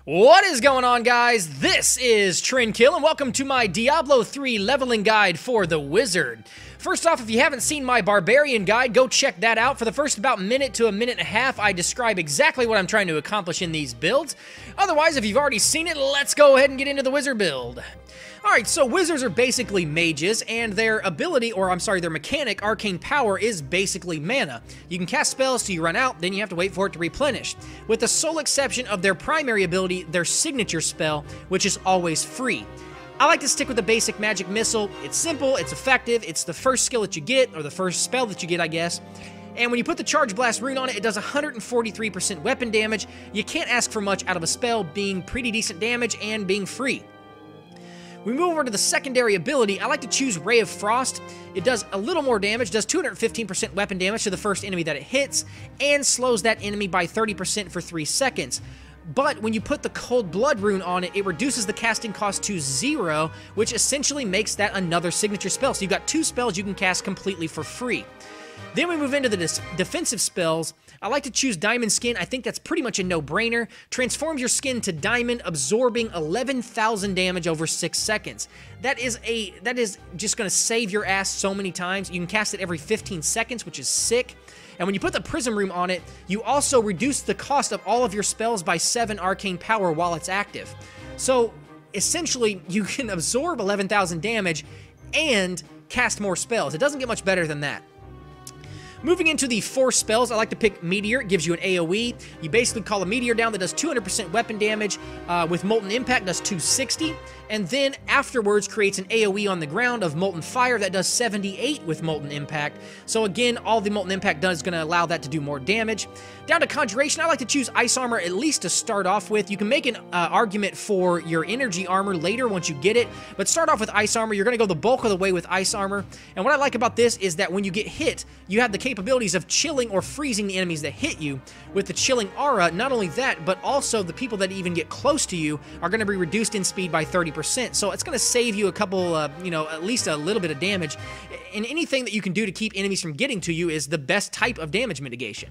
What is going on, guys? This is Trendkill, and welcome to my Diablo 3 leveling guide for the Wizard. First off, if you haven't seen my Barbarian guide, go check that out. For the first about minute to a minute and a half, I describe exactly what I'm trying to accomplish in these builds. Otherwise, if you've already seen it, let's go ahead and get into the Wizard build. Alright, so Wizards are basically mages, and their ability, or I'm sorry, their mechanic, Arcane Power, is basically mana. You can cast spells till you run out, then you have to wait for it to replenish. With the sole exception of their primary ability, their signature spell, which is always free. I like to stick with the basic magic missile. It's simple, it's effective, it's the first skill that you get, or the first spell that you get, I guess. And when you put the Charge Blast rune on it, it does 143% weapon damage. You can't ask for much out of a spell being pretty decent damage and being free. We move over to the secondary ability. I like to choose Ray of Frost. It does a little more damage, does 215% weapon damage to the first enemy that it hits, and slows that enemy by 30% for 3 seconds. But when you put the Cold Blood rune on it, it reduces the casting cost to 0, which essentially makes that another signature spell. So you've got 2 spells you can cast completely for free. Then we move into the defensive spells. I like to choose Diamond Skin. I think that's pretty much a no-brainer. Transforms your skin to diamond, absorbing 11,000 damage over 6 seconds. That is just going to save your ass so many times. You can cast it every 15 seconds, which is sick. And when you put the Prism Room on it, you also reduce the cost of all of your spells by 7 arcane power while it's active. So, essentially, you can absorb 11,000 damage and cast more spells. It doesn't get much better than that. Moving into the force spells, I like to pick Meteor. It gives you an AoE. You basically call a Meteor down that does 200% weapon damage. With Molten Impact, does 260. And then afterwards creates an AoE on the ground of Molten Fire that does 78 with Molten Impact. So again, all the Molten Impact does is going to allow that to do more damage. Down to Conjuration, I like to choose Ice Armor at least to start off with. You can make an argument for your Energy Armor later once you get it. But start off with Ice Armor. You're going to go the bulk of the way with Ice Armor. And what I like about this is that when you get hit, you have the capabilities of chilling or freezing the enemies that hit you. With the Chilling Aura, not only that, but also the people that even get close to you are going to be reduced in speed by 30%. So it's going to save you a couple, at least a little bit of damage. And anything that you can do to keep enemies from getting to you is the best type of damage mitigation.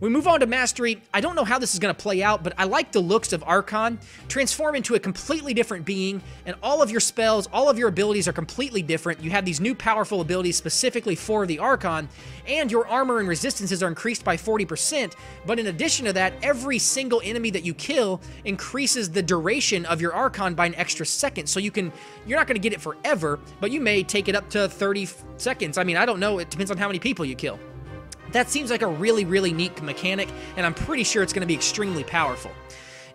We move on to Mastery. I don't know how this is going to play out, but I like the looks of Archon. Transform into a completely different being, and all of your spells, all of your abilities are completely different. You have these new powerful abilities specifically for the Archon, and your armor and resistances are increased by 40%, but in addition to that, every single enemy that you kill increases the duration of your Archon by an extra second, so you're not going to get it forever, but you may take it up to 30 seconds. I mean, I don't know. It depends on how many people you kill. That seems like a really, really neat mechanic, and I'm pretty sure it's going to be extremely powerful.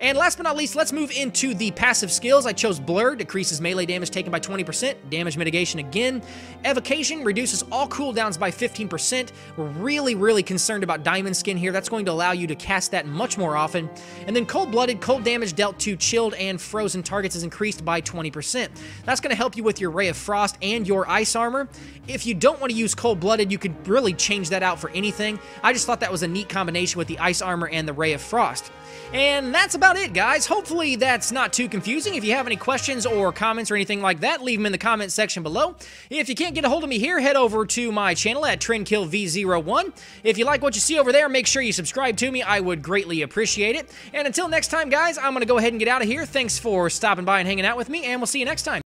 And last but not least, let's move into the passive skills. I chose Blur, decreases melee damage taken by 20%, damage mitigation again. Evocation reduces all cooldowns by 15%. We're really, really concerned about Diamond Skin here. That's going to allow you to cast that much more often. And then Cold-Blooded, cold damage dealt to chilled and frozen targets is increased by 20%. That's going to help you with your Ray of Frost and your Ice Armor. If you don't want to use Cold-Blooded, you could really change that out for anything. I just thought that was a neat combination with the Ice Armor and the Ray of Frost. And that's about it, guys. Hopefully that's not too confusing. If you have any questions or comments or anything like that, leave them in the comment section below. If you can't get a hold of me here, head over to my channel at TrendkillV01. If you like what you see over there, make sure you subscribe to me. I would greatly appreciate it. And until next time, guys, I'm going to go ahead and get out of here. Thanks for stopping by and hanging out with me, and we'll see you next time.